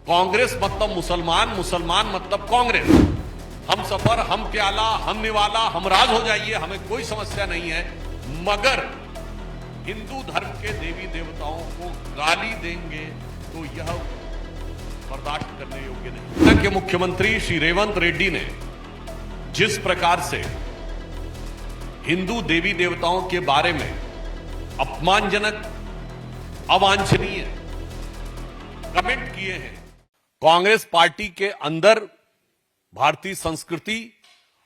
कांग्रेस मतलब मुसलमान, मुसलमान मतलब कांग्रेस। हम सफर, हम प्याला, हम निवाला, हम राज हो जाइए, हमें कोई समस्या नहीं है, मगर हिंदू धर्म के देवी देवताओं को गाली देंगे तो यह बर्दाश्त करने योग्य नहीं। हरियाणा के मुख्यमंत्री श्री रेवंत रेड्डी ने जिस प्रकार से हिंदू देवी देवताओं के बारे में अपमानजनक, अवांछनीय कमेंट किए हैं, कांग्रेस पार्टी के अंदर भारतीय संस्कृति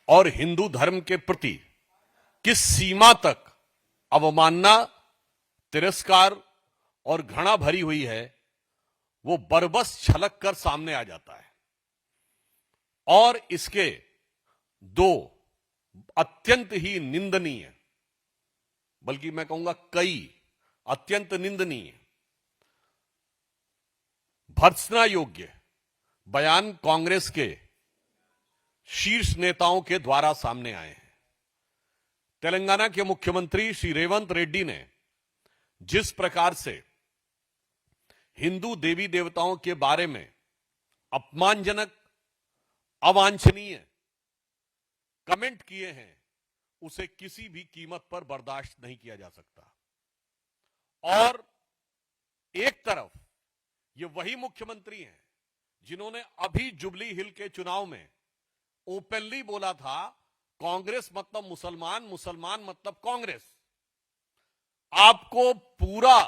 और हिंदू धर्म के प्रति किस सीमा तक अवमानना, तिरस्कार और घृणा भरी हुई है, वो बरबस छलक कर सामने आ जाता है। और इसके दो अत्यंत ही निंदनीय, बल्कि मैं कहूंगा कई अत्यंत निंदनीय, भर्त्सना योग्य बयान कांग्रेस के शीर्ष नेताओं के द्वारा सामने आए हैं। तेलंगाना के मुख्यमंत्री श्री रेवंत रेड्डी ने जिस प्रकार से हिंदू देवी देवताओं के बारे में अपमानजनक, अवांछनीय कमेंट किए हैं, उसे किसी भी कीमत पर बर्दाश्त नहीं किया जा सकता। और एक तरफ ये वही मुख्यमंत्री हैं जिन्होंने अभी जुबली हिल के चुनाव में ओपनली बोला था, कांग्रेस मतलब मुसलमान, मुसलमान मतलब कांग्रेस। आपको पूरा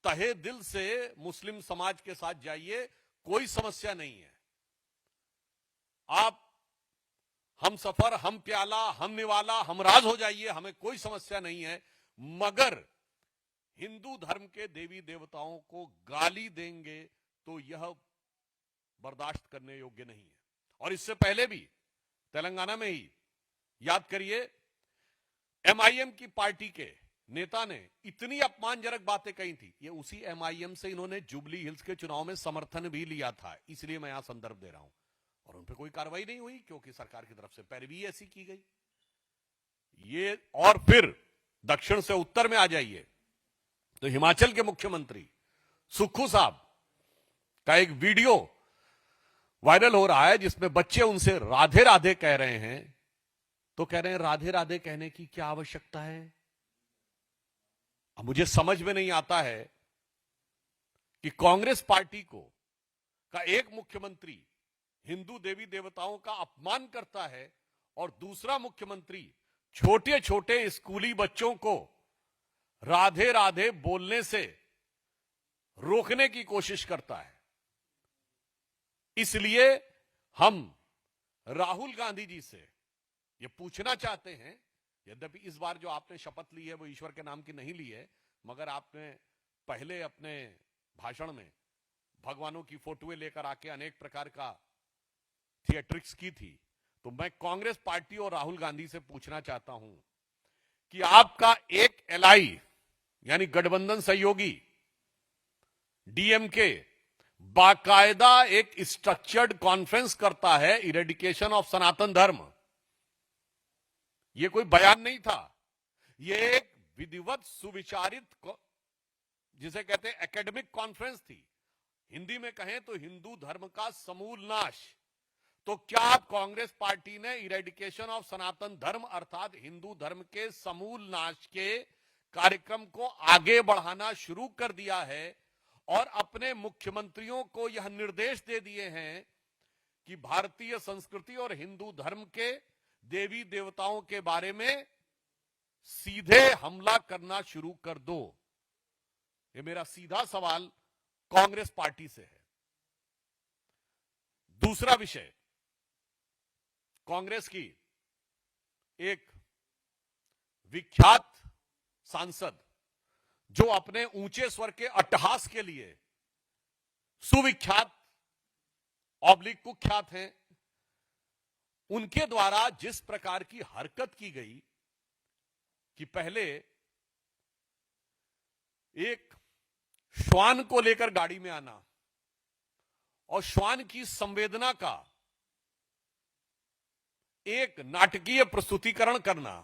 तहे दिल से मुस्लिम समाज के साथ जाइए, कोई समस्या नहीं है। आप हम सफर, हम प्याला, हम निवाला, हम राज हो जाइए, हमें कोई समस्या नहीं है, मगर हिंदू धर्म के देवी देवताओं को गाली देंगे तो यह बर्दाश्त करने योग्य नहीं है। और इससे पहले भी तेलंगाना में ही याद करिए, एमआईएम की पार्टी के नेता ने इतनी अपमानजनक बातें कही थी। ये उसी एमआईएम से इन्होंने जुबली हिल्स के चुनाव में समर्थन भी लिया था, इसलिए मैं यहां संदर्भ दे रहा हूं। और उन पर कोई कार्रवाई नहीं हुई क्योंकि सरकार की तरफ से पैरवी ऐसी की गई। ये और फिर दक्षिण से उत्तर में आ जाइए तो हिमाचल के मुख्यमंत्री सुक्खू साहब का एक वीडियो वायरल हो रहा है जिसमें बच्चे उनसे राधे राधे कह रहे हैं, तो कह रहे हैं राधे राधे कहने की क्या आवश्यकता है। अब मुझे समझ में नहीं आता है कि कांग्रेस पार्टी का एक मुख्यमंत्री हिंदू देवी देवताओं का अपमान करता है और दूसरा मुख्यमंत्री छोटे छोटे स्कूली बच्चों को राधे राधे बोलने से रोकने की कोशिश करता है। इसलिए हम राहुल गांधी जी से यह पूछना चाहते हैं, यद्यपि इस बार जो आपने शपथ ली है वो ईश्वर के नाम की नहीं ली है, मगर आपने पहले अपने भाषण में भगवानों की फोटोएं लेकर आके अनेक प्रकार का थिएट्रिक्स की थी। तो मैं कांग्रेस पार्टी और राहुल गांधी से पूछना चाहता हूं कि आपका एक एलआई यानी गठबंधन सहयोगी डीएमके बाकायदा एक स्ट्रक्चर्ड कॉन्फ्रेंस करता है इरेडिकेशन ऑफ सनातन धर्म। यह कोई बयान नहीं था, यह एक विधिवत सुविचारित, जिसे कहते हैं एकेडमिक कॉन्फ्रेंस थी। हिंदी में कहें तो हिंदू धर्म का समूल नाश। तो क्या कांग्रेस पार्टी ने इरेडिकेशन ऑफ सनातन धर्म अर्थात हिंदू धर्म के समूल नाश के कार्यक्रम को आगे बढ़ाना शुरू कर दिया है और अपने मुख्यमंत्रियों को यह निर्देश दे दिए हैं कि भारतीय संस्कृति और हिंदू धर्म के देवी देवताओं के बारे में सीधे हमला करना शुरू कर दो। ये मेरा सीधा सवाल कांग्रेस पार्टी से है। दूसरा विषय, कांग्रेस की एक विख्यात सांसद जो अपने ऊंचे स्वर के अट्टहास के लिए सुविख्यात ऑब्लिक कुख्यात हैं, उनके द्वारा जिस प्रकार की हरकत की गई कि पहले एक श्वान को लेकर गाड़ी में आना और श्वान की संवेदना का एक नाटकीय प्रस्तुतिकरण करना।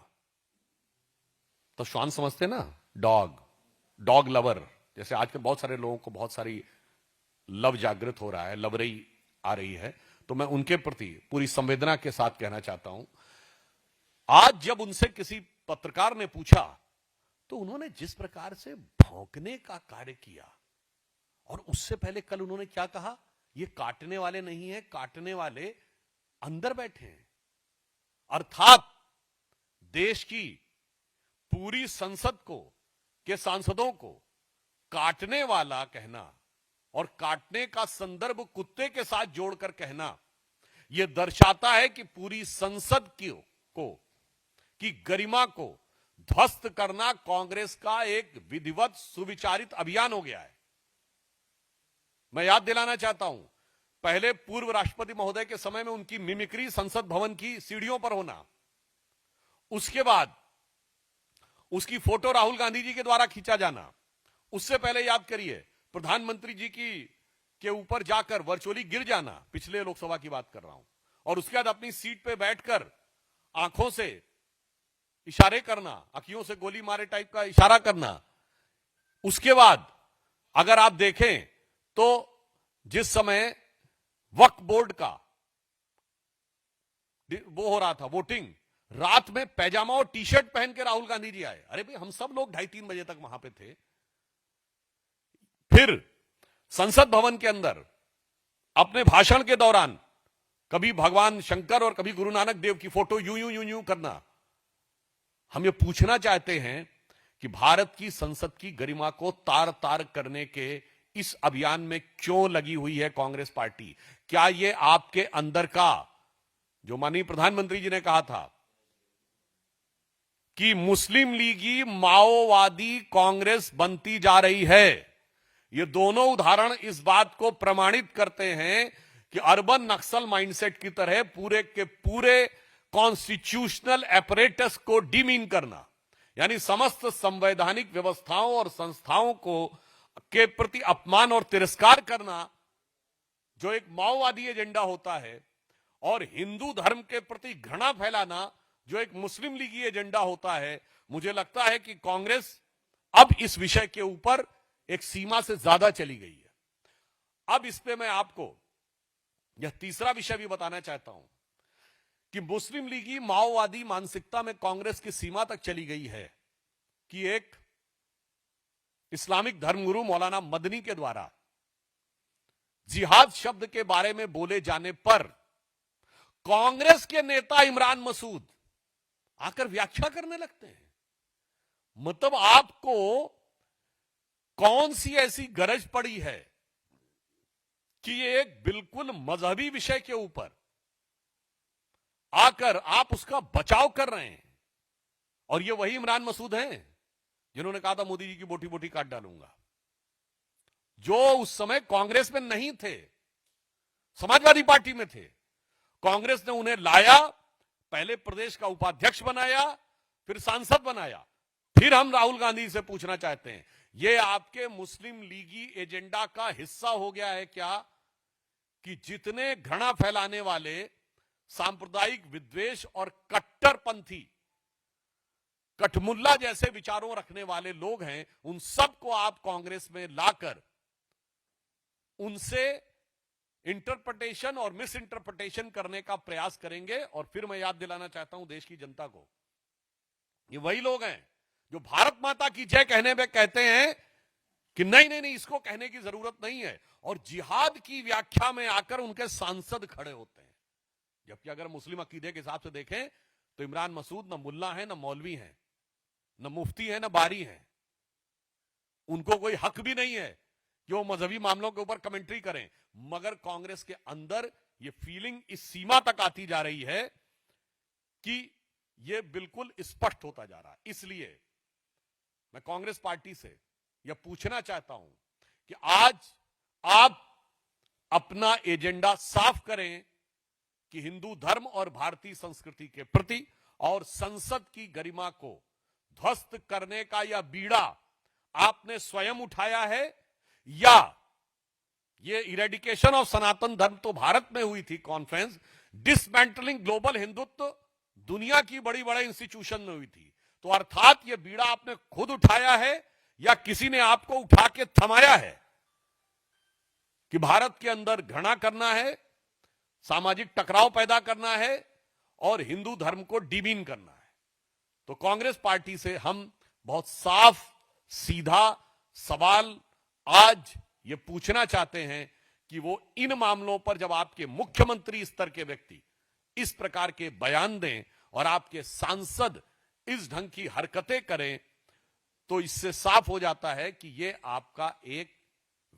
तो श्वान समझते ना, डॉग लवर, जैसे आजकल बहुत सारे लोगों को बहुत सारी लव जागृत हो रहा है, लवरई आ रही है, तो मैं उनके प्रति पूरी संवेदना के साथ कहना चाहता हूं। आज जब उनसे किसी पत्रकार ने पूछा तो उन्होंने जिस प्रकार से भौंकने का कार्य किया, और उससे पहले कल उन्होंने क्या कहा, ये काटने वाले नहीं है, काटने वाले अंदर बैठे हैं। अर्थात देश की पूरी संसद को के सांसदों को काटने वाला कहना और काटने का संदर्भ कुत्ते के साथ जोड़कर कहना, यह दर्शाता है कि पूरी संसद की गरिमा को ध्वस्त करना कांग्रेस का एक विधिवत सुविचारित अभियान हो गया है। मैं याद दिलाना चाहता हूं, पहले पूर्व राष्ट्रपति महोदय के समय में उनकी मिमिक्री संसद भवन की सीढ़ियों पर होना, उसके बाद उसकी फोटो राहुल गांधी जी के द्वारा खींचा जाना, उससे पहले याद करिए प्रधानमंत्री जी के ऊपर जाकर वर्चुअली गिर जाना, पिछले लोकसभा की बात कर रहा हूं, और उसके बाद अपनी सीट पे बैठकर आंखों से इशारे करना, आंखों से गोली मारे टाइप का इशारा करना। उसके बाद अगर आप देखें तो जिस समय वक्फ बोर्ड का वो हो रहा था वोटिंग, रात में पैजामा और टी शर्ट पहन के राहुल गांधी जी आए। अरे भाई, हम सब लोग 2:30-3 बजे तक वहां पे थे। फिर संसद भवन के अंदर अपने भाषण के दौरान कभी भगवान शंकर और कभी गुरु नानक देव की फोटो यूं यूं यूं यूं करना। हम ये पूछना चाहते हैं कि भारत की संसद की गरिमा को तार तार करने के इस अभियान में क्यों लगी हुई है कांग्रेस पार्टी? क्या ये आपके अंदर का, जो माननीय प्रधानमंत्री जी ने कहा था कि मुस्लिम लीगी माओवादी कांग्रेस बनती जा रही है, ये दोनों उदाहरण इस बात को प्रमाणित करते हैं कि अर्बन नक्सल माइंडसेट की तरह पूरे के पूरे कॉन्स्टिट्यूशनल एपरेटस को डिमीन करना, यानी समस्त संवैधानिक व्यवस्थाओं और संस्थाओं को के प्रति अपमान और तिरस्कार करना, जो एक माओवादी एजेंडा होता है, और हिंदू धर्म के प्रति घृणा फैलाना, जो एक मुस्लिम लीगी एजेंडा होता है। मुझे लगता है कि कांग्रेस अब इस विषय के ऊपर एक सीमा से ज्यादा चली गई है। अब इस पे मैं आपको यह तीसरा विषय भी बताना चाहता हूं कि मुस्लिम लीगी माओवादी मानसिकता में कांग्रेस की सीमा तक चली गई है कि एक इस्लामिक धर्मगुरु मौलाना मदनी के द्वारा जिहाद शब्द के बारे में बोले जाने पर कांग्रेस के नेता इमरान मसूद आकर व्याख्या करने लगते हैं। मतलब आपको कौन सी ऐसी गरज पड़ी है कि ये एक बिल्कुल मजहबी विषय के ऊपर आकर आप उसका बचाव कर रहे हैं? और ये वही इमरान मसूद हैं जिन्होंने कहा था मोदी जी की बोटी बोटी काट डालूंगा, जो उस समय कांग्रेस में नहीं थे, समाजवादी पार्टी में थे। कांग्रेस ने उन्हें लाया, पहले प्रदेश का उपाध्यक्ष बनाया, फिर सांसद बनाया। फिर हम राहुल गांधी से पूछना चाहते हैं, यह आपके मुस्लिम लीगी एजेंडा का हिस्सा हो गया है क्या कि जितने घृणा फैलाने वाले सांप्रदायिक विद्वेष और कट्टरपंथी कठमुल्ला जैसे विचारों रखने वाले लोग हैं, उन सबको आप कांग्रेस में लाकर उनसे इंटरप्रिटेशन और मिस इंटरप्रिटेशन करने का प्रयास करेंगे? और फिर मैं याद दिलाना चाहता हूं देश की जनता को, ये वही लोग हैं जो भारत माता की जय कहने में कहते हैं कि नहीं नहीं नहीं, इसको कहने की जरूरत नहीं है, और जिहाद की व्याख्या में आकर उनके सांसद खड़े होते हैं। जबकि अगर मुस्लिम अकीदे के हिसाब से देखें तो इमरान मसूद न मुल्ला है, न मौलवी है, न मुफ्ती है, न बारी है। उनको कोई हक भी नहीं है कि वो मजहबी मामलों के ऊपर कमेंट्री करें। मगर कांग्रेस के अंदर ये फीलिंग इस सीमा तक आती जा रही है कि ये बिल्कुल स्पष्ट होता जा रहा है। इसलिए मैं कांग्रेस पार्टी से यह पूछना चाहता हूं कि आज आप अपना एजेंडा साफ करें कि हिंदू धर्म और भारतीय संस्कृति के प्रति और संसद की गरिमा को ध्वस्त करने का यह बीड़ा आपने स्वयं उठाया है, या ये इरेडिकेशन ऑफ सनातन धर्म तो भारत में हुई थी कॉन्फ्रेंस, डिसमेंटलिंग ग्लोबल हिंदुत्व दुनिया की बड़ी बड़े इंस्टीट्यूशन में हुई थी। तो अर्थात ये बीड़ा आपने खुद उठाया है या किसी ने आपको उठा के थमाया है? कि भारत के अंदर घृणा करना है, सामाजिक टकराव पैदा करना है और हिंदू धर्म को डिमीन करना है। तो कांग्रेस पार्टी से हम बहुत साफ सीधा सवाल आज ये पूछना चाहते हैं कि वो इन मामलों पर जब आपके मुख्यमंत्री स्तर के व्यक्ति इस प्रकार के बयान दें और आपके सांसद इस ढंग की हरकतें करें, तो इससे साफ हो जाता है कि ये आपका एक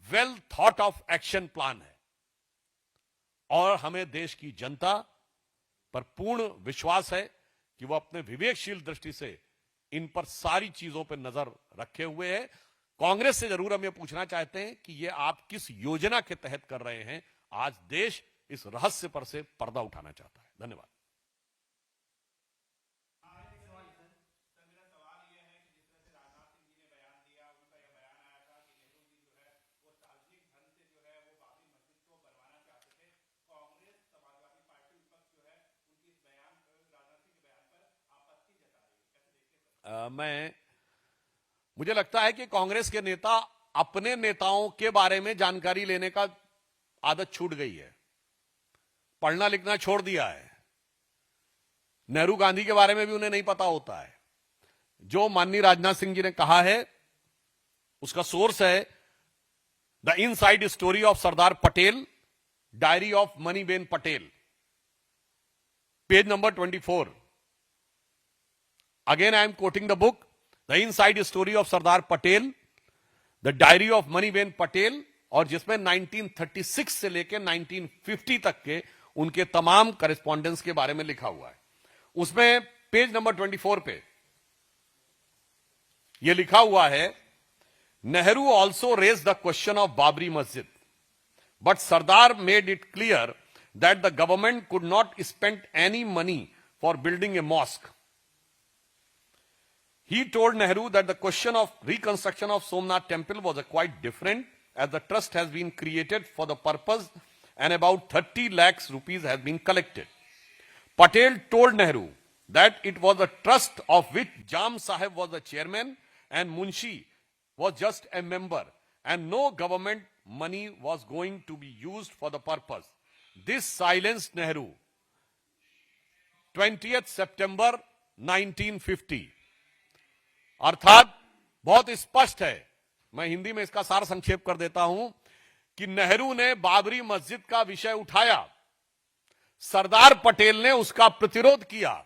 well thought of action plan है और हमें देश की जनता पर पूर्ण विश्वास है कि वो अपने विवेकशील दृष्टि से इन पर सारी चीजों पर नजर रखे हुए है। कांग्रेस से जरूर हम ये पूछना चाहते हैं कि ये आप किस योजना के तहत कर रहे हैं। आज देश इस रहस्य पर से पर्दा उठाना चाहता है। धन्यवाद। मुझे लगता है कि कांग्रेस के नेता अपने नेताओं के बारे में जानकारी लेने का आदत छूट गई है, पढ़ना लिखना छोड़ दिया है। नेहरू गांधी के बारे में भी उन्हें नहीं पता होता है। जो माननीय राजनाथ सिंह जी ने कहा है उसका सोर्स है the inside story of Sardar Patel, diary of Maniben Patel, page number 24। Again, I am quoting the book, The Inside Story of Sardar Patel, The Diary of Maniben Patel, और जिसमें 1936 से लेकर 1950 तक के उनके तमाम करेस्पॉन्डेंस के बारे में लिखा हुआ है। उसमें पेज नंबर 24 पे यह लिखा हुआ है, Nehru also raise the question of Babri Masjid, but Sardar made it clear that the government could not spend any money for building a mosque. He told Nehru that the question of reconstruction of Somnath temple was quite different, as the trust has been created for the purpose and about 30 lakhs rupees has been collected. Patel told Nehru that it was a trust of which Jam Sahib was the chairman and Munshi was just a member, and no government money was going to be used for the purpose. This silenced Nehru. 20th September 1950. अर्थात बहुत स्पष्ट है, मैं हिंदी में इसका सार संक्षेप कर देता हूं कि नेहरू ने बाबरी मस्जिद का विषय उठाया, सरदार पटेल ने उसका प्रतिरोध किया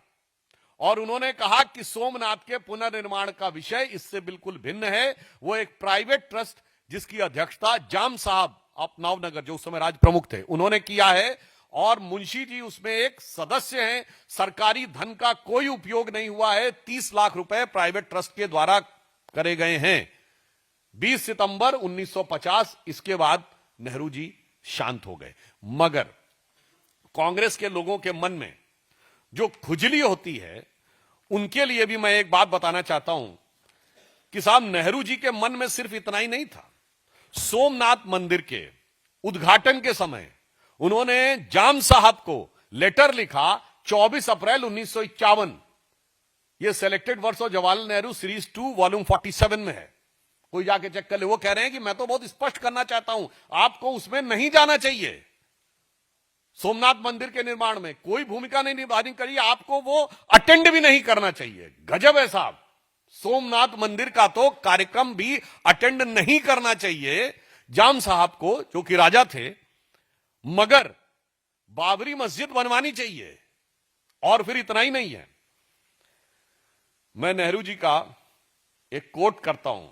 और उन्होंने कहा कि सोमनाथ के पुनर्निर्माण का विषय इससे बिल्कुल भिन्न है। वो एक प्राइवेट ट्रस्ट जिसकी अध्यक्षता जाम साहब ऑफ नवनगर, जो उस समय राज प्रमुख थे, उन्होंने किया है और मुंशी जी उसमें एक सदस्य हैं। सरकारी धन का कोई उपयोग नहीं हुआ है। 30 लाख रुपए प्राइवेट ट्रस्ट के द्वारा करे गए हैं। 20 सितंबर 1950, इसके बाद नेहरू जी शांत हो गए। मगर कांग्रेस के लोगों के मन में जो खुजली होती है, उनके लिए भी मैं एक बात बताना चाहता हूं कि साहब, नेहरू जी के मन में सिर्फ इतना ही नहीं था। सोमनाथ मंदिर के उद्घाटन के समय उन्होंने जाम साहब को लेटर लिखा 24 अप्रैल 1951। यह selected words of Jawaharlal Nehru series 2 volume 47 में है, कोई जाके चेक कर ले। वो कह रहे हैं कि मैं तो बहुत स्पष्ट करना चाहता हूं, आपको उसमें नहीं जाना चाहिए। सोमनाथ मंदिर के निर्माण में कोई भूमिका नहीं निभानी करिए, आपको वो अटेंड भी नहीं करना चाहिए। गजब है साहब, सोमनाथ मंदिर का तो कार्यक्रम भी अटेंड नहीं करना चाहिए जाम साहब को, जो कि राजा थे। मगर बाबरी मस्जिद बनवानी चाहिए। और फिर इतना ही नहीं है, मैं नेहरू जी का एक कोट करता हूं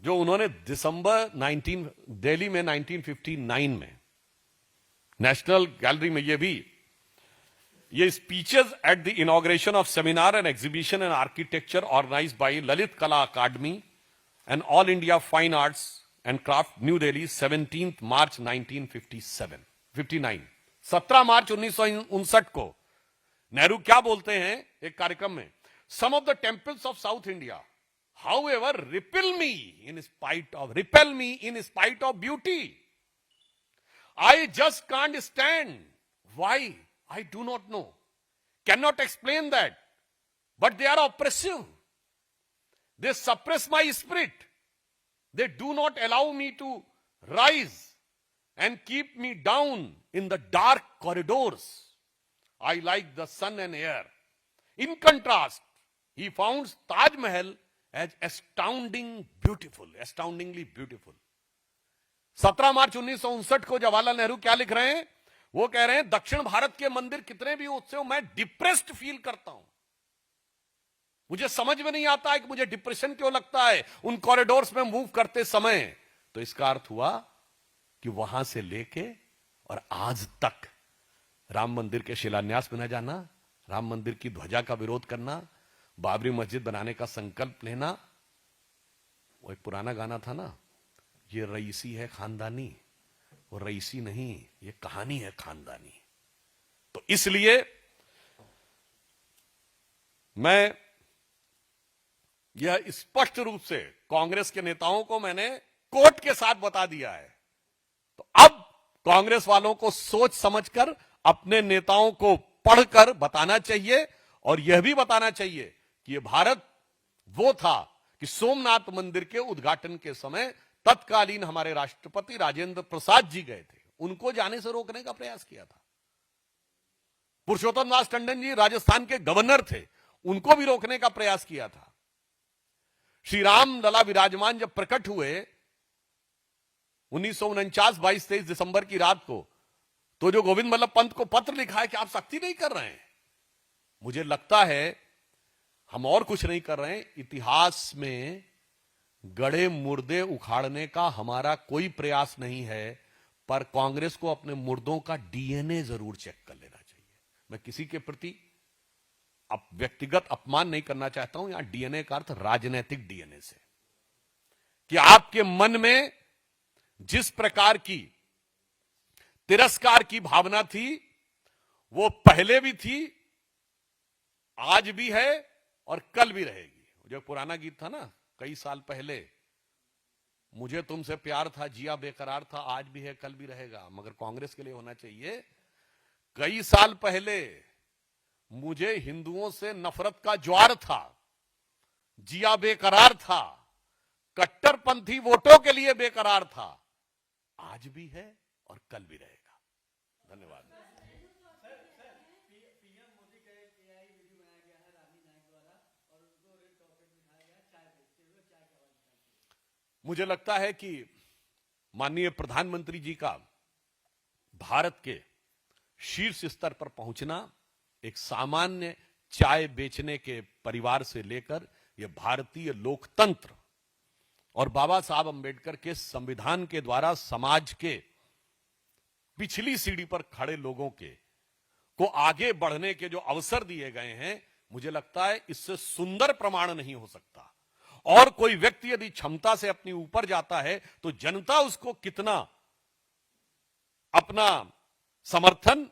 जो उन्होंने दिल्ली में 1959 में नेशनल गैलरी में ये speeches at the inauguration of seminar and exhibition and architecture organised by Lalit Kala Akademi and All India Fine Arts and Craft, New Delhi, 17 मार्च 1959। 17 मार्च 1959 को नेहरू क्या बोलते हैं एक कार्यक्रम में, some of the temples of South India however repel me in spite of beauty. I just can't stand. Why? I do not know. Cannot explain that. But they are oppressive. They suppress my spirit. They do not allow me to rise and keep me down in the dark corridors. I like the sun and air. In contrast, he found Taj Mahal as astoundingly beautiful. 17 मार्च 1959 को जवाहरलाल नेहरू क्या लिख रहे हैं? वो कह रहे हैं दक्षिण भारत के मंदिर कितने भी ऊंचे हो, मैं डिप्रेस्ड फील करता हूं। मुझे समझ में नहीं आता है कि मुझे डिप्रेशन क्यों लगता है उन कॉरिडोर्स में मूव करते समय। तो इसका अर्थ हुआ कि वहां से लेके और आज तक राम मंदिर के शिलान्यास में न जाना, राम मंदिर की ध्वजा का विरोध करना, बाबरी मस्जिद बनाने का संकल्प लेना। वो एक पुराना गाना था ना, ये रईसी है खानदानी, वो रईसी नहीं, ये कहानी है खानदानी। तो इसलिए मैं यह स्पष्ट रूप से कांग्रेस के नेताओं को मैंने कोर्ट के साथ बता दिया है। तो अब कांग्रेस वालों को सोच समझकर अपने नेताओं को पढ़कर बताना चाहिए और यह भी बताना चाहिए कि यह भारत वो था कि सोमनाथ मंदिर के उद्घाटन के समय तत्कालीन हमारे राष्ट्रपति राजेंद्र प्रसाद जी गए थे, उनको जाने से रोकने का प्रयास किया था। पुरुषोत्तम दास टंडन जी राजस्थान के गवर्नर थे, उनको भी रोकने का प्रयास किया था। श्री राम लला विराजमान जब प्रकट हुए 1949 22-23 दिसंबर की रात को, तो जो गोविंद बल्लभ पंत को पत्र लिखा है कि आप सख्ती नहीं कर रहे हैं, मुझे लगता है हम और कुछ नहीं कर रहे हैं। इतिहास में गड़े मुर्दे उखाड़ने का हमारा कोई प्रयास नहीं है, पर कांग्रेस को अपने मुर्दों का डीएनए जरूर चेक कर लेना चाहिए। मैं किसी के प्रति व्यक्तिगत अपमान नहीं करना चाहता हूं, यहां डीएनए का अर्थ राजनीतिक डीएनए से, कि आपके मन में जिस प्रकार की तिरस्कार की भावना थी वो पहले भी थी, आज भी है और कल भी रहेगी। जो पुराना गीत था ना, कई साल पहले, मुझे तुमसे प्यार था, जिया बेकरार था, आज भी है कल भी रहेगा। मगर कांग्रेस के लिए होना चाहिए, कई साल पहले मुझे हिंदुओं से नफरत का ज्वार था, जिया बेकरार था, कट्टरपंथी वोटों के लिए बेकरार था, आज भी है और कल भी रहेगा। धन्यवाद। मुझे लगता है कि माननीय प्रधानमंत्री जी का भारत के शीर्ष स्तर पर पहुंचना, एक सामान्य चाय बेचने के परिवार से लेकर यह भारतीय लोकतंत्र और बाबा साहब अंबेडकर के संविधान के द्वारा समाज के पिछली सीढ़ी पर खड़े लोगों को आगे बढ़ने के जो अवसर दिए गए हैं, मुझे लगता है इससे सुंदर प्रमाण नहीं हो सकता। और कोई व्यक्ति यदि क्षमता से अपनी ऊपर जाता है तो जनता उसको कितना अपना समर्थन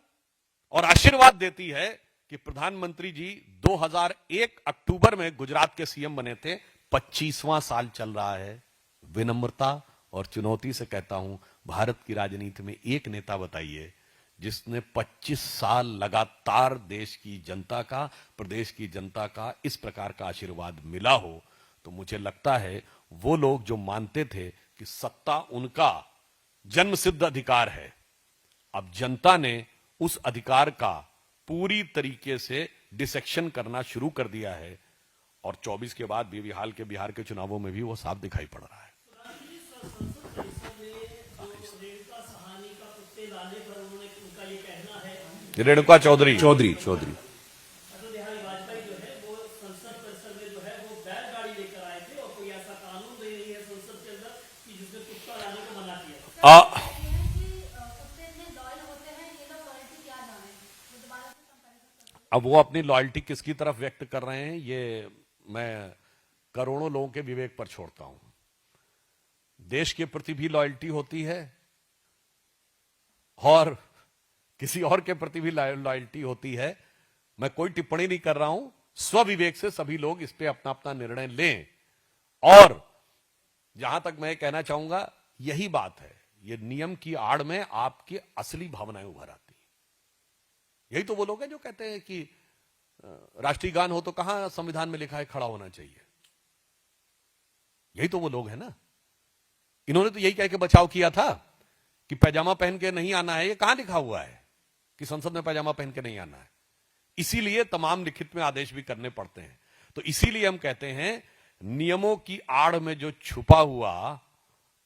और आशीर्वाद देती है कि प्रधानमंत्री जी 2001 अक्टूबर में गुजरात के सीएम बने थे, 25वां साल चल रहा है। विनम्रता और चुनौती से कहता हूं, भारत की राजनीति में एक नेता बताइए जिसने 25 साल लगातार देश की जनता का, प्रदेश की जनता का इस प्रकार का आशीर्वाद मिला हो। तो मुझे लगता है वो लोग जो मानते थे कि सत्ता उनका जन्मसिद्ध अधिकार है, अब जनता ने उस अधिकार का पूरी तरीके से डिसेक्शन करना शुरू कर दिया है। और 24 के बाद भी बिहार के चुनावों में भी वो साफ दिखाई पड़ रहा है। रेणुका चौधरी अब वो अपनी लॉयल्टी किसकी तरफ व्यक्त कर रहे हैं, ये मैं करोड़ों लोगों के विवेक पर छोड़ता हूं। देश के प्रति भी लॉयल्टी होती है और किसी और के प्रति भी लॉयल्टी होती है। मैं कोई टिप्पणी नहीं कर रहा हूं, स्वविवेक से सभी लोग इस पे अपना अपना निर्णय लें। और जहां तक मैं कहना चाहूंगा, यही बात है, ये नियम की आड़ में आपकी असली भावनाएं उभर आती हैं। यही तो वो लोग हैं जो कहते हैं कि राष्ट्रीय गान हो तो कहां संविधान में लिखा है खड़ा होना चाहिए। यही तो वो लोग हैं ना, इन्होंने तो यही कह के बचाव किया था कि पैजामा पहन के नहीं आना है। ये कहां लिखा हुआ है कि संसद में पैजामा पहन के नहीं आना है? इसीलिए तमाम लिखित में आदेश भी करने पड़ते हैं। तो इसीलिए हम कहते हैं नियमों की आड़ में जो छुपा हुआ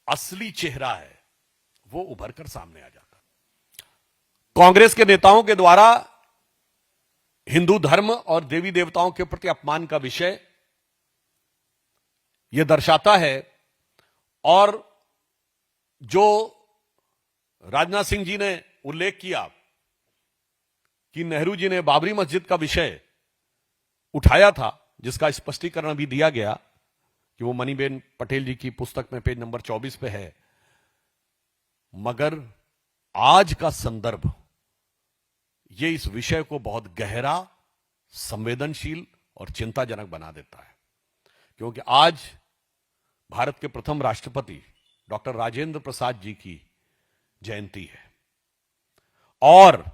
असली चेहरा है वो उभर कर सामने आ जाता। कांग्रेस के नेताओं के द्वारा हिंदू धर्म और देवी देवताओं के प्रति अपमान का विषय यह दर्शाता है, और जो राजनाथ सिंह जी ने उल्लेख किया कि नेहरू जी ने बाबरी मस्जिद का विषय उठाया था, जिसका स्पष्टीकरण भी दिया गया कि वो मनीबेन पटेल जी की पुस्तक में पेज नंबर 24 पे है, मगर आज का संदर्भ ये इस विषय को बहुत गहरा, संवेदनशील और चिंताजनक बना देता है। क्योंकि आज भारत के प्रथम राष्ट्रपति डॉक्टर राजेंद्र प्रसाद जी की जयंती है, और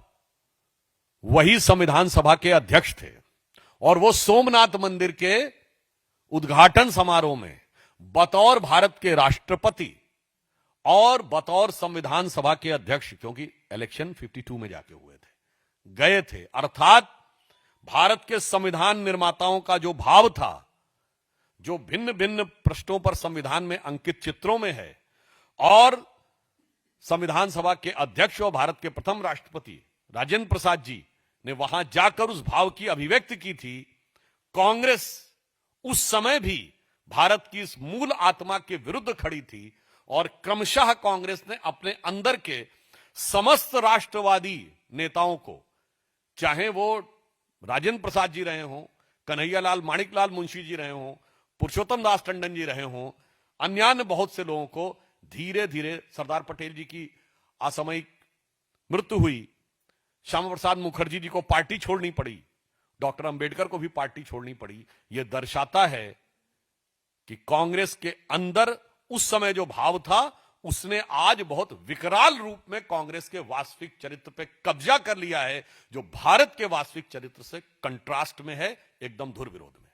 वही संविधान सभा के अध्यक्ष थे, और वो सोमनाथ मंदिर के उद्घाटन समारोह में बतौर भारत के राष्ट्रपति और बतौर संविधान सभा के अध्यक्ष, क्योंकि इलेक्शन 52 में जाके हुए थे, गए थे। अर्थात भारत के संविधान निर्माताओं का जो भाव था, जो भिन्न भिन्न पृष्ठों पर संविधान में अंकित चित्रों में है, और संविधान सभा के अध्यक्ष और भारत के प्रथम राष्ट्रपति राजेंद्र प्रसाद जी ने वहां जाकर उस भाव की अभिव्यक्ति की थी। कांग्रेस उस समय भी भारत की इस मूल आत्मा के विरुद्ध खड़ी थी, और क्रमशः कांग्रेस ने अपने अंदर के समस्त राष्ट्रवादी नेताओं को, चाहे वो राजेंद्र प्रसाद जी रहे हों, कन्हैयालाल माणिकलाल मुंशी जी रहे हों, पुरुषोत्तम दास टंडन जी रहे हों, अन्य बहुत से लोगों को धीरे धीरे, सरदार पटेल जी की असामयिक मृत्यु हुई, श्यामा प्रसाद मुखर्जी जी को पार्टी छोड़नी पड़ी, डॉक्टर अंबेडकर को भी पार्टी छोड़नी पड़ी। यह दर्शाता है कि कांग्रेस के अंदर उस समय जो भाव था, उसने आज बहुत विकराल रूप में कांग्रेस के वास्तविक चरित्र पे कब्जा कर लिया है, जो भारत के वास्तविक चरित्र से कंट्रास्ट में है, एकदम धुर विरोध में।